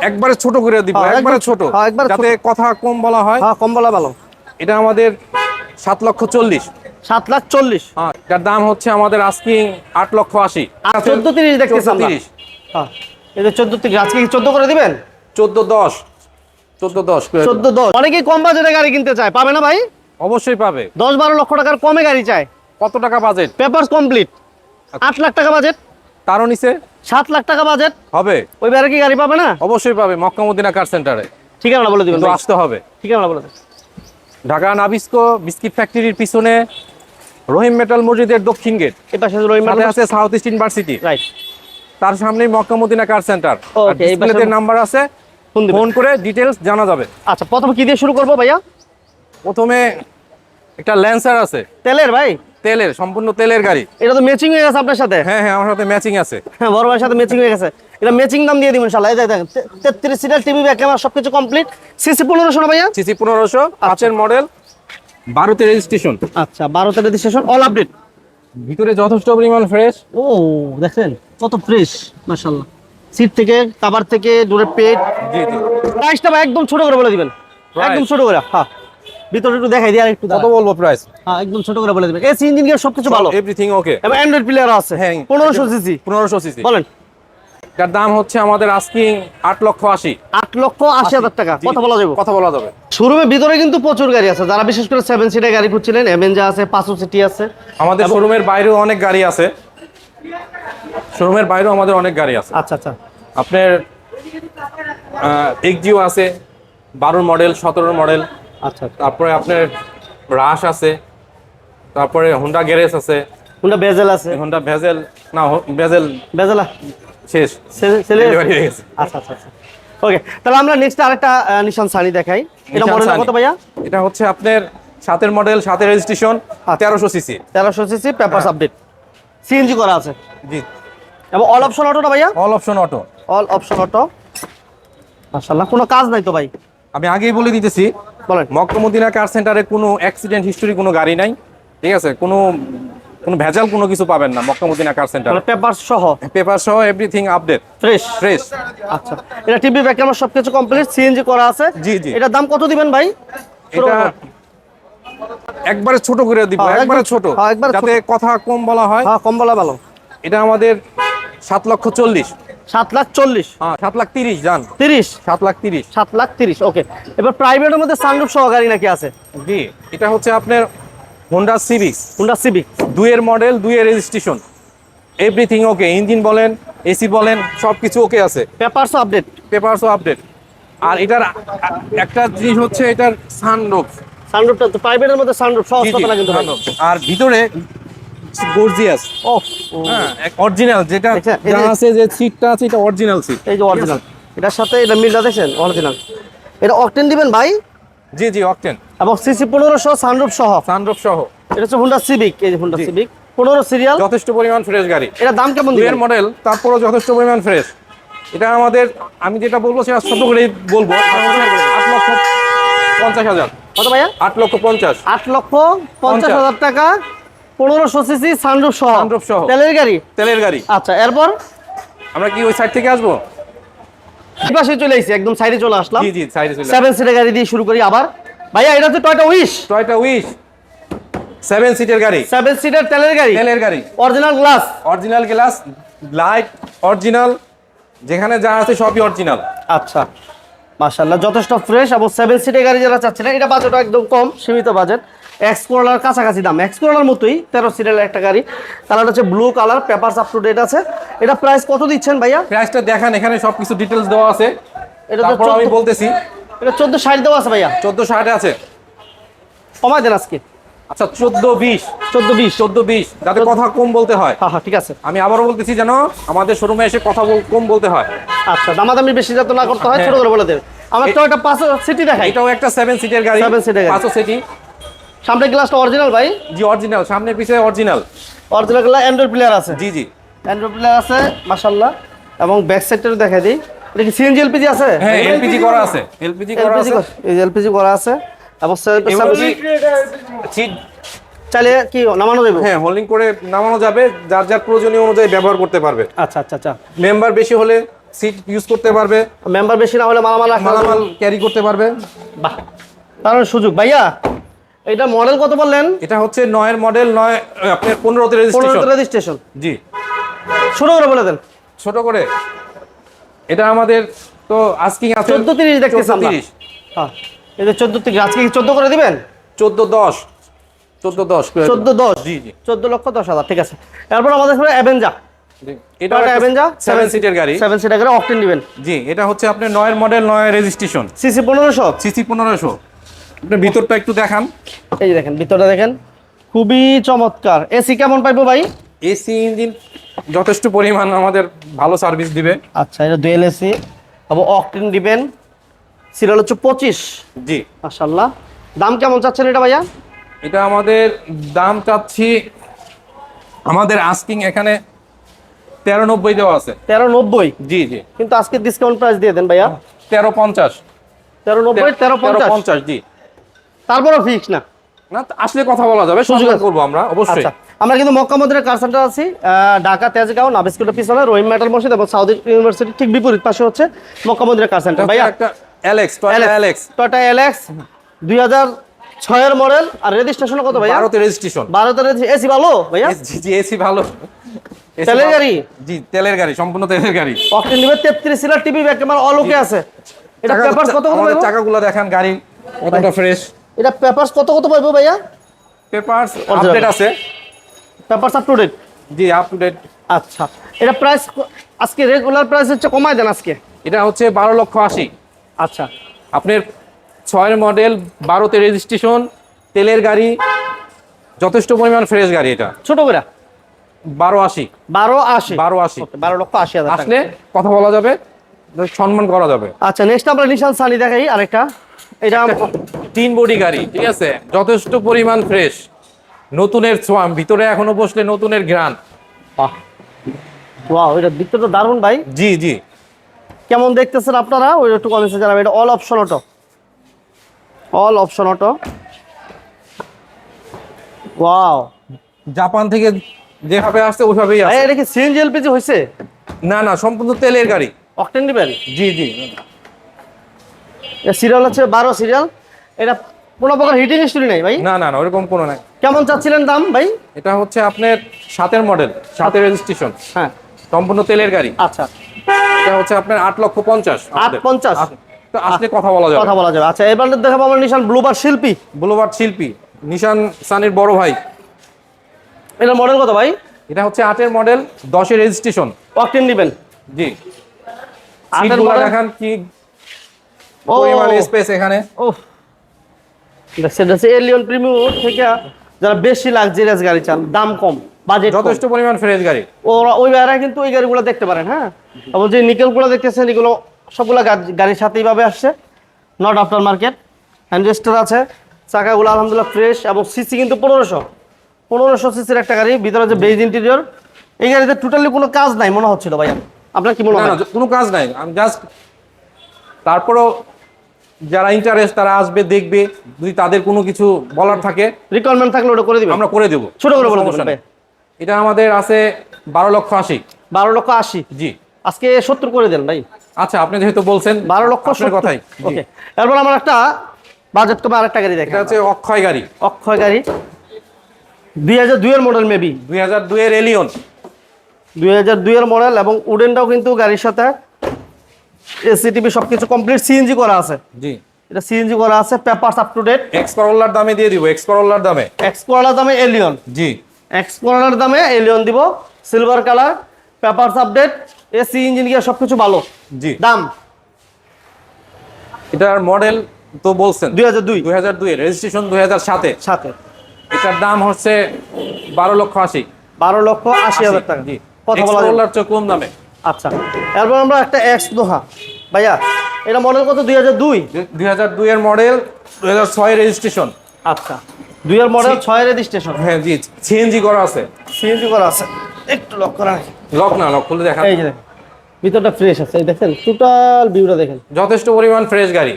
একবারে ছোট করে দিব, একবারে ছোট, যাতে কথা কম বলা হয়। হ্যাঁ, কম বলা ভালো। এটা আমাদের 7,40,000। 7,40,000। হ্যাঁ, এটার দাম হচ্ছে আমাদের আস্কিং 8,80,000। 14,30 দেখতেছি আমরা। 14,30। হ্যাঁ, এই যে 14,30 আজকে কি 14 করে দিবেন? 14,10 14,10 করে 14,10। অনেকেই কম বাজেটে গাড়ি কিনতে চায়, পাবে না ভাই? অবশ্যই পাবে। 10-12 লক্ষ টাকার কমে গাড়ি চায়। কত টাকা বাজেট? Papers complete. 8 লাখ টাকা বাজেট। তারও নিচে 7 লাখ টাকা বাজেট হবে। ওই বারে কি গাড়ি পাবে না? অবশ্যই পাবে, মক্কা মদিনা কার সেন্টারে। ঠিকানা বলে দিবেন তো ভাই। আসতে হবে। ঠিকানা বলে দেন। ঢাকা নাবিস্কো বিস্কিট ফ্যাক্টরির পিছনে রহিম মেটাল মসজিদের দক্ষিণ গেট। এটা সাথে রহিম সাথে আছে সাউথ ইস্ট ইউনিভার্সিটি। রাইট। তার সামনেই মক্কা মদিনা কার সেন্টার। ওকে, এই ডিসপ্লেতে নাম্বার আছে, ফোন করে ডিটেইলস জানা যাবে। আচ্ছা, প্রথমে কি দিয়ে শুরু করব ভাইয়া? প্রথমে একটা ল্যান্সার আছে, তেলের ভাই? তেলের, সম্পূর্ণ তেলের গাড়ি। এটা তো ম্যাচিং হয়ে গেছে আপনার সাথে। হ্যাঁ হ্যাঁ, আমার সাথে ম্যাচিং আছে। হ্যাঁ, বড় ভাইয়ের সাথে ম্যাচিং হয়ে গেছে। এটা ম্যাচিং দাম দিয়ে দিবেন ইনশাআল্লাহ। এই দেখেন 33 সিটার টিভি, ব্যাক ক্যামেরা সবকিছু কমপ্লিট। সিসি 1500 না ভাইয়া? সিসি 1500, 5 মডেল, 12তে রেজিস্ট্রেশন। আচ্ছা, 12তে রেজিস্ট্রেশন, অল আপডেট। ভিতরে যথেষ্ট পরিমাণ ফ্রেশ। ও দেখেন কত ফ্রেশ, মাশাআল্লাহ। সিট থেকে, কভার থেকে, ডোরের পেট। জি জি। প্রাইসটা ভাই একদম ছোট করে বলে দিবেন। একদম ছোট করে। হ্যাঁ, ভিতরে একটু দেখাই দিই আর একটু। কত বলবো প্রাইস? হ্যাঁ, একদম ছোট করে বলে দিবেন। এসি ইঞ্জিন গিয়ার সবকিছু ভালো, এভরিথিং ওকে। এবং অ্যান্ড্রয়েড প্লেয়ার আছে। হ্যাঁ, 1500 সিসি। 1500 সিসি। বলেন। এটার দাম হচ্ছে আমাদের আস্কিং 8,80,000। 8,80,000 টাকা। কথা বলা যাবে? কথা বলা যাবে। শোরুমের ভিতরে কিন্তু প্রচুর গাড়ি আছে, যারা বিশেষ করে 7 সিটার গাড়ি খুঁজছিলেন। অ্যাভেঞ্জার আছে, 500 সিটি আছে। আমাদের শোরুমের বাইরেও অনেক গাড়ি আছে। শোরুমের বাইরেও আমাদের অনেক গাড়ি আছে। আচ্ছা আচ্ছা। আপনার এক্সজিও আছে, 12 মডেল, 17 মডেল। আচ্ছা, তারপরে আপনার রাশ আছে, তারপরে হোন্ডা গ্যারেজ আছে, কোনটা বেজেল আছে? হোন্ডা ভেজেল না, ভেজেল বেজেলা শেষ, ছেলে। ডেলিভারি হয়ে গেছে। আচ্ছা আচ্ছা আচ্ছা। ওকে, তাহলে আমরা নেক্সট আরেকটা নিশান সানি দেখাই। এটা নিশান মডেল সানি। কত ভাইয়া? এটা হচ্ছে আপনার 7 model, 7 registration, 1300 CC. 1300 CC, papers update, CNG করা আছে। জি। এবং অল অপশন অটোটা ভাইয়া? All option auto. All option auto, মাশাআল্লাহ। কোনো কাজ নাই তো ভাই? আমি আগেই বলে দিতেছি, বলেন। মক্কা মদিনা কার সেন্টারে কোনো অ্যাক্সিডেন্ট হিস্টোরি কোনো গাড়ি নাই, ঠিক আছে? কোনো ভেজাল কোনো কিছু পাবেন না Mecca Medina car centre. Paper সহ, পেপার সহ এভরিথিং আপডেট, ফ্রেশ ফ্রেশ। আচ্ছা, এটা টিভি, ব্যাক ক্যামেরা সবকিছু কমপ্লিট, সিএনজি করা আছে। জি জি। এটার দাম কত দিবেন ভাই? এটা একবারে ছোট করে দিব, একবারে ছোট, যাতে কথা কম বলা হয়। হ্যাঁ, কম বলা ভালো। এটা আমাদের 7,40,000। 7,40,000। হ্যাঁ, 7,30,000 জান। 30। 7,30,000। 7,30,000। ওকে, এবার প্রাইভেটের মধ্যে সানরুফ সহ গাড়ি নাকি আছে? জি, এটা হচ্ছে আপনার হোন্ডা সিভিক। হোন্ডা সিভিক 2 এর মডেল, 2 এর রেজিস্ট্রেশন, এভরিথিং ওকে। ইঞ্জিন বলেন, এসি বলেন, সবকিছু ওকে আছে। পেপারসও আপডেট। পেপারসও আপডেট। আর এটার একটা জিনিস হচ্ছে এটার সানরুফ। সানরুফটা তো প্রাইভেটের মধ্যে সানরুফ সহজ কথা না কিন্তু ভাই। আর ভিতরে গর্জিয়াস। ও হ্যাঁ, অরিজিনাল যেটা আচ্ছা, যা আছে, যে সিটটা আছে এটা অরিজিনাল সিট। এই যে অরিজিনাল, এটার সাথে এটা মিলটা দেখেন, অরিজিনাল। এটা অকটেন দিবেন ভাই? জি জি, অকটেন। এবং সিসি 1500 সানরুফ সহ। সানরুফ সহ। এটা হচ্ছে হোন্ডা সিভিক। এই যে হোন্ডা সিভিক 15 সিরিয়াল, যথেষ্ট পরিমাণ ফ্রেশ গাড়ি। এটা দাম কেমন 2 দিবেন? এর মডেল, তারপরও যথেষ্ট পরিমাণ ফ্রেশ। এটা আমাদের, আমি যেটা বলবো সেটা ছোট করেই বলবো, 8,50,000। কত ভাইয়া? 8,50,000। 8,50,000 টাকা, 1500 সিসি সানরুফ সহ। সানরুফ সহ। তেলের গাড়ি? তেলের গাড়ি। আচ্ছা, এরপর আমরা কি ওই সাইড থেকে আসবো? এই পাশে চলে আইছি, একদম সাইডে চলে আসলাম। জি জি, সাইডে চলে। 7 সিটার গাড়ি দিয়ে শুরু করি আবার। ভাইয়া এটা হচ্ছে টয়োটা উইশ। টয়োটা উইশ 7 সিটের গাড়ি। 7 সিটার তেলের গাড়ি। তেলের গাড়ি। Original glass. Original glass, light original, যেখানে যা আছে সবই অরিজিনাল। আচ্ছা, মাশাআল্লাহ, যথেষ্ট ফ্রেশ। এবং 7 সিটের গাড়ি যারা চাচ্ছেন, এটা বাজেট একদম কম, সীমিত বাজেট। এক্স করোলার কাছাকাছি দাম, এক্স করোলার মতোই 13 সিটের একটা গাড়ি। কালার হচ্ছে blue colour, papers up to date আছে। এটা প্রাইস কত দিচ্ছেন ভাইয়া? প্রাইসটা দেখান, এখানে সবকিছু ডিটেইলস দেওয়া আছে। এটা তো তারপর আমি বলতেছি, এটা 1460 দেওয়া আছে ভাইয়া। 1460 আছে। কমাই দেন আজকে। আচ্ছা, 1420। 1420, যাতে কথা কম বলতে হয়। হ্যাঁ হ্যাঁ, ঠিক আছে। আমি আবারও বলতেছি, যেন আমাদের শোরুমে এসে কথা কম বলতে হয়। আচ্ছা, দামাদামি বেশি যাতে না করতে হয়, ছোট করে বলে দেন। আমার তো একটা 500 সিটি দেখাই। এটাও একটা 7 সিটের গাড়ি। 7 সিটের গাড়ি। 500 সিটি। সামনে গ্লাসটা অরিজিনাল ভাই? জি, অরিজিনাল, সামনে পিছে original. Original glass, Android player আছে। জি জি, অ্যান্ড্রয়েড প্লেয়ার আছে, মাশাআল্লাহ। এবং ব্যাক সাইডটাও দেখাই দিই। এটা কি সিএনজি এলপিজি আছে? হ্যাঁ, এলপিজি করা আছে। এলপিজি করা আছে। এই এলপিজি করা আছে। এবং সিট চাইলে কি নামানো যাবে? হ্যাঁ, হোল্ডিং করে নামানো যাবে, যার যার প্রয়োজনীয় অনুযায়ী ব্যবহার করতে পারবে। আচ্ছা আচ্ছা আচ্ছা। মেম্বার বেশি হলে সিট ইউজ করতে পারবে, মেম্বার বেশি না হলে মালামাল রাখতে পারবে। মালামাল ক্যারি করতে পারবে। বাহ, তার সুযোগ। ভাইয়া এটা মডেল কত বললেন? এটা হচ্ছে 9 মডেল, 9 আপনার 15তে রেজিস্ট্রেশন। 15 রেজিস্ট্রেশন। জি, ছোট করে বলে দেন। ছোট করে এটা আমাদের তো আস্কিং আছে 1430 দেখতেছি আমরা। 1430। হ্যাঁ, এই যে 1430 আজকে কি 14 করে দিবেন? 1410 1410 1410। জি জি 14,10,000 ঠিক আছে। এরপর আমাদের এখানে অ্যাভেঞ্জার। জি। এটা এটা অ্যাভেঞ্জার 7 সিটের গাড়ি। 7 সিটার গাড়ি, অকটেন দিবেন। জি, এটা হচ্ছে আপনার 9 মডেল, 9 রেজিস্ট্রেশন, সিসি 1500। সিসি 1500। আপনি ভিতরটা একটু দেখান। এই যে দেখেন ভিতরটা দেখেন, খুবই চমৎকার। এসি কেমন পাইবো ভাই? এসি ইঞ্জিন যথেষ্ট পরিমাণ আমাদের ভালো সার্ভিস দিবে। আচ্ছা, এটা ডুয়েল এসি এবং অকটেন দিবেন। সিরিয়াল হচ্ছে 25। জি, মাশাআল্লাহ। দাম কেমন চাচ্ছেন এটা ভাইয়া? এটা আমাদের দাম চাচ্ছি, আমাদের আস্কিং এখানে 1390 দেওয়া আছে। 1390। জি জি, কিন্তু আজকে ডিসকাউন্ট প্রাইস দিয়ে দেন ভাইয়া। 1350। 1390, 1350। 1350 জি। তারপরও ফিক্স না। না, আসলে কথা বলা যাবে, সুযোগ সুযোগ আছে। করবো আমরা অবশ্যই। আচ্ছা, আমরা কিন্তু মক্কা মদিনার কার সেন্টার আছি, ঢাকা তেজগাঁও নাবিস্কুলের পিছনে রহিম মেটাল মসজিদ এবং সাউদি ইউনিভার্সিটি ঠিক বিপরীত পাশে হচ্ছে মক্কা মদিনার কার সেন্টার। ভাইয়া একটা Alex, Toyota Alex Toyota LX 2006 এর মডেল, আর রেজিস্ট্রেশন কত ভাইয়া? 12তে রেজিস্ট্রেশন। 12 তে এসি ভালো ভাইয়া? জি জি, এসি ভালো। AC তেলের ভালো। গাড়ি? জি, তেলের গাড়ি, সম্পূর্ণ তেলের গাড়ি। অকটেন দিবে 33 seater, TV back camera all ওকে আছে। এটা পেপারস কত কত আমাদের পাইবো? চাকাগুলো দেখেন, গাড়ি কতটা ফ্রেশ। এটা পেপারস কত কত পাইবো ভাইয়া? পেপারস আপডেট আছে। Papers up to date. জি, আপ টু ডেট। আচ্ছা, এটা প্রাইস আজকে রেগুলার প্রাইস হচ্ছে কমায় দেন আজকে। এটা হচ্ছে 12,80,000। আচ্ছা, আপনার 6 মডেল, 12তে রেজিস্ট্রেশন, তেলের গাড়ি, যথেষ্ট পরিমাণ ফ্রেশ গাড়ি। এটা ছোট করে 12,80,000। 1280। 12,80,000 12,80,000 টাকা। আসলে কথা বলা যাবে, সম্মান করা যাবে। আচ্ছা, নেক্সট আমরা নিশান সানি দেখাই আরেকটা। এটা 3 বডি গাড়ি, ঠিক আছে, যথেষ্ট পরিমাণ ফ্রেশ, নতুনের ছোঁয়া, ভিতরে এখনো বসলে নতুনের ঘ্রাণ। ওয়াও, এটা ভিতরটা দারুণ ভাই। জি জি, কেমন দেখতেছেন আপনারা ওই একটু কমেন্টে জানাবেন। এটা all option auto, all option auto. Wow Japan থেকে যেভাবে আসছে ওইভাবেই ভাই, আছে। এটা কি সিএনজি এলপিজি হইছে? না না, সম্পূর্ণ তেলের গাড়ি। অকটেন দিবেন? জি জি, সিরিয়াল হচ্ছে 12 সিরিয়াল। এটা কোনো প্রকার হিটিং হিস্টরি নাই ভাই? না না না, ওরকম কোনো নাই। কেমন চাচ্ছিলেন দাম ভাই? এটা হচ্ছে আপনার 7 মডেল, 7 রেজিস্ট্রেশন, হ্যাঁ, সম্পূর্ণ তেলের গাড়ি। আচ্ছা, এটা হচ্ছে আপনার 8,50,000। 850? তো আসলে কথা বলা যাবে। কথা বলা যাবে। আচ্ছা, এবার দেখাবো আমরা নিশান ব্লুবার শিল্পী। বুলেভার্ড শিল্পী, নিশান সানির বড় ভাই। এটা মডেল কত ভাই? এটা হচ্ছে 8 মডেল, 10 রেজিস্ট্রেশন। অকটেন দিবেন? জি, 8 সিটগুলো মডেল। দেখান কি ও পরিমাণ স্পেস এখানে। ওহ, সেটা হচ্ছে এলিয়ন প্রিমিয়াম থেকে যারা বেশি লাক্সারিয়াস গাড়ি চান, দাম কম, বাজেট যথেষ্ট পরিমাণ ফ্রেশ গাড়ি। ওরা ওই ভাইরা কিন্তু ওই গাড়িগুলো দেখতে পারেন। হ্যাঁ, এবং যে নিকেলগুলো দেখতেছেন এগুলো সবগুলো গাড়ির সাথে এইভাবে আসছে, নট আফটার মার্কেট। হ্যান্ডরেস্টার আছে, চাকাগুলো আলহামদুলিল্লাহ ফ্রেশ, এবং সিসি কিন্তু 1500 সিসির একটা গাড়ি। ভিতরে যে বেজ ইন্টেরিয়র, এই গাড়িতে টোটালি কোনো কাজ নাই মনে হচ্ছিল ভাইয়া, আপনার কি মনে না হয়? না, কোনো কাজ নাই, আমি জাস্ট তারপরও যারা ইন্টারেস্ট তারা আসবে, দেখবে, যদি তাদের কোনো কিছু বলার থাকে রিকোয়ারমেন্ট থাকলে ওটা করে দিবেন? আমরা করে দেবো, ছোট করে বলে সমস্যা দেবেন নেই। ভাই। এটা আমাদের আছে 12,80,000। 12,80,000। জি, আজকে 70 করে দেন ভাই। আচ্ছা, আপনি যেহেতু বলছেন 12,70,000 আপনার কথাই। জি, ওকে, এরপর আমার একটা বাজেট কমে আরেকটা গাড়ি দেখেন। এটা হচ্ছে অক্ষয় গাড়ি, অক্ষয় গাড়ি 2002 এর মডেল, মেবি 2002 এর এলিয়ন। 2002 এর মডেল, এবং উডেনটাও কিন্তু গাড়ির সাথে এসি টিভি সবকিছু কমপ্লিট, সিএনজি করা আছে। জি, এটা সিএনজি করা আছে, পেপারস আপ টু ডেট। এক্সপারোলার দামে দিয়ে দিব, এক্সপারোলার দামে। এক্সপ্লোরার দামে এলিয়ন, জি, এক্সপ্লোরার দামে এলিয়ন দিব, silver colour, papers update, AC engine gear সবকিছু ভালো। জি, দাম এটার মডেল তো বলছেন 2002 2002 এর রেজিস্ট্রেশন 2007 এ। সাথে। এটার দাম হচ্ছে 12,80,000। 12,80,000 টাকা। জি, কথা বলা যাবে। এক্সপারোলার চেয়ে কম দামে। আচ্ছা, এরপর আমরা একটা এক্স দোহা ভাইয়া, এটা মডেল কত? 2002? 2002 এর মডেল, 2006 এর রেজিস্ট্রেশন। আচ্ছা, 2 এর মডেল, 6 এর রেজিস্ট্রেশন, হ্যাঁ জি, সিএনজি করা আছে। সিএনজি করা আছে। একটু লক করা নাই। লক না, লক খুলে দেখা। এই যে দেখেন, ভিতরটা ফ্রেশ আছে, এই দেখেন টোটাল ভিউটা দেখেন। যথেষ্ট পরিমাণ ফ্রেশ গাড়ি।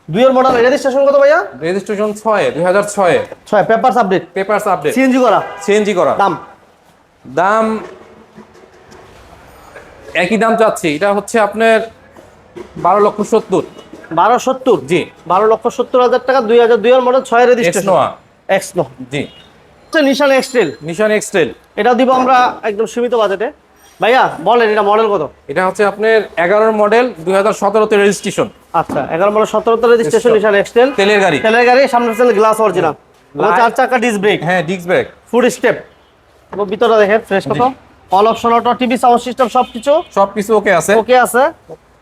2 এর মডেল, রেজিস্ট্রেশন কত ভাইয়া? Registration 2006 6, papers update, papers update, CNG করা। সিএনজি করা। দাম দাম একই দাম চাচ্ছি, এটা হচ্ছে আপনার 12,70,000। 1270, জি 12,70,000 টাকা, 2002 এর মডেল, 6 রেজিস্ট্রেশন, এক্সনোয়া। এক্সনো। জি নিশান এক্সটেল, নিশান এক্সটেল। এটা দিব আমরা একদম সীমিত বাজেটে। ভাইয়া বলেন এটা মডেল কত? এটা হচ্ছে আপনার 11 মডেল, 2017 তে রেজিস্ট্রেশন। আচ্ছা 11 মডেল, 17 তে রেজিস্ট্রেশন, নিশান এক্সটেল, তেলের গাড়ি। তেলের গাড়ি, সামনের তেল গ্লাস অরিজিনাল, 4 চাকা ডিস্ক ব্রেক, হ্যাঁ ডিস্ক ব্রেক, ফুড স্টেপ। ভিতরে দেখেন ফ্রেশ কত, all option auto, TV, sound system সবকিছু সবকিছু ওকে আছে। ওকে আছে,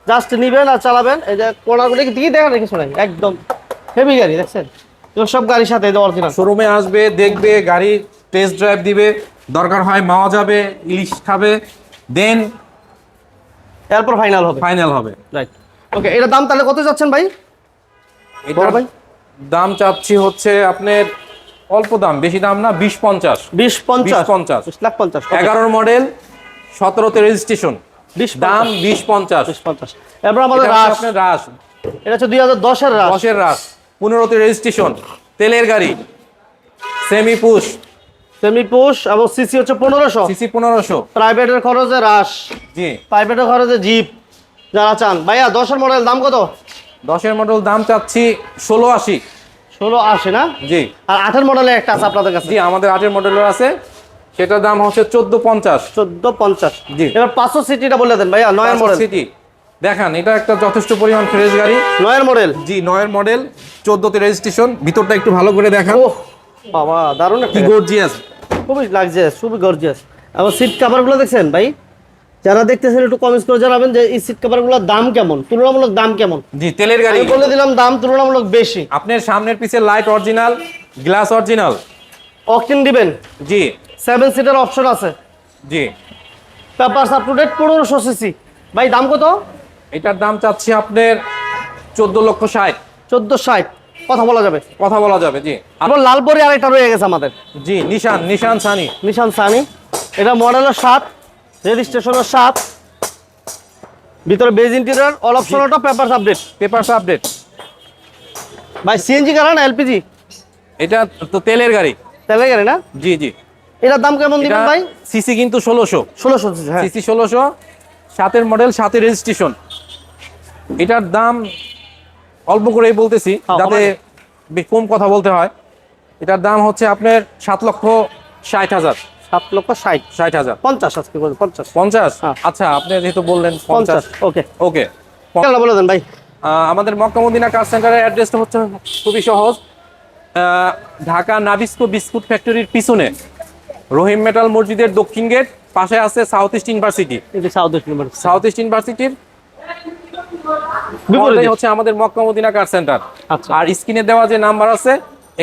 জাস্ট নিবেন আর চালাবেন। এই যে কোনাগুলো দিকে দেখেন কিছু নাই, একদম হেভি গাড়ি দেখছেন, এগুলো সব গাড়ির সাথে অরিজিনাল। শোরুমে আসবে, দেখবে, গাড়ি টেস্ট ড্রাইভ দিবে, দরকার হয় মাওয়া যাবে, ইলিশ খাবে, দেন এরপর ফাইনাল হবে। ফাইনাল হবে। রাইট, ওকে। এটার দাম তাহলে কত যাচ্ছেন ভাই? এটার ভাই দাম চাচ্ছি হচ্ছে আপনার অল্প দাম, বেশি দাম না, 20,50। 20,50, 20,50, 20,50,000, 11 মডেল, 17 তে রেজিস্ট্রেশন, 20,50, দাম 20,50। 20,50। এরপর আমাদের এটা হচ্ছে রাশ, আপনার রাশ, এটা হচ্ছে 2010 এর রাশ, 10 এর রাশ, 15 তে রেজিস্ট্রেশন, তেলের গাড়ি, সেমি পুশ, সেমি পুশ এবং সিসি হচ্ছে 1500, সিসি 1500। প্রাইভেটের খরচে রাশ, জি প্রাইভেটের খরচে জিপ যারা চান। ভাইয়া 10 এর মডেল দাম কত? 10 এর মডেল দাম চাচ্ছি 1680। 1680 না? জি আর 8 এর মডেলে একটা আছে আপনাদের কাছে? জি আমাদের 8 এর মডেলের আছে, সেটার দাম হচ্ছে 1450। 1450। জি। এবার 500 সিটিটা বলে দেন ভাইয়া, 9 এর মডেল। সিটি দেখান, এটা একটা যথেষ্ট পরিমাণ ফ্রেশ গাড়ি। 9 এর মডেল, জি 9 এর মডেল, 14 তে রেজিস্ট্রেশন, ভিতরটা একটু ভালো করে দেখান। ওহ বাবা দারুণ কি একটা, গর্জিয়াস। খুবই লাগজিয়াস, খুবই গর্জিয়াস। এবং সিট কভারগুলো দেখছেন ভাই, যারা দেখতেছেন একটু কমেন্টস করে জানাবেন যে এই সিট কভারগুলোর দাম কেমন, তুলনামূলক দাম কেমন। জি তেলের গাড়ি। আমি বলে দিলাম দাম তুলনামূলক বেশি। আপনার সামনের পিছের light original, glass original. Octane দিবেন, জি 7 সিটার অপশন আছে, জি papers up to date, 1500 CC. ভাই দাম কত? এটার দাম চাচ্ছি আপনার 14,60,000। 1460, কথা বলা যাবে। কথা বলা যাবে। জি আবার লালপরি আরেকটা রয়ে গেছে আমাদের, জি নিশান সানি। নিশান সানি, এটা মডেল 7, রেজিস্ট্রেশন 7, ভিতরে beige interior, all option auto, papers update. Papers update. ভাই সিএনজি কার না এলপিজি? এটা তো তেলের গাড়ি। তেলের গাড়ি না? জি জি এটার দাম কেমন দিবেন ভাই? সিসি কিন্তু 1600। 1600 সিসি, হ্যাঁ। সিসি 1600, 7 এর মডেল, 7 এর রেজিস্ট্রেশন। এটার দাম অল্প করেই বলতেছি হ্যাঁ, যাতে কম কথা বলতে হয়। এটার দাম হচ্ছে আপনার 7,60,000। 7,60,000, 60,000। 50 আজকে বলুন, 50। 50। হ্যাঁ। আচ্ছা আপনি যেহেতু বললেন 50, 50, ওকে। ওকে। কেন বলে দেন ভাই? আমাদের মক্কা মদিনা কার সেন্টারের অ্যাড্রেসটা হচ্ছে খুবই সহজ। ঢাকা নাবিস্কো বিস্কুট ফ্যাক্টরির পিছনে রহিম মেটাল মসজিদের দক্ষিণ গেট, পাশে আছে সাউথ ইস্ট ইউনিভার্সিটি। এটা south West university, south east ইউনিভার্সিটির বিপরীতে। ওটাই হচ্ছে আমাদের মক্কা মদিনা কার সেন্টার। আচ্ছা। আর স্ক্রিনে দেওয়া যে নাম্বার আছে,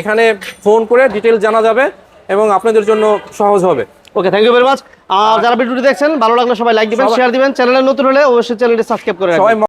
এখানে ফোন করে ডিটেল জানা যাবে এবং আপনাদের জন্য সহজ হবে। ওকে, থ্যাংক ইউ ভেরি মাচ। আর যারা ভিডিওটি দেখছেন ভালো লাগলে সবাই লাইক দিবেন, সবাই- শেয়ার দিবেন। চ্যানেলে নতুন হলে অবশ্যই চ্যানেলটি সাবস্ক্রাইব করে রাখবেন। সবাই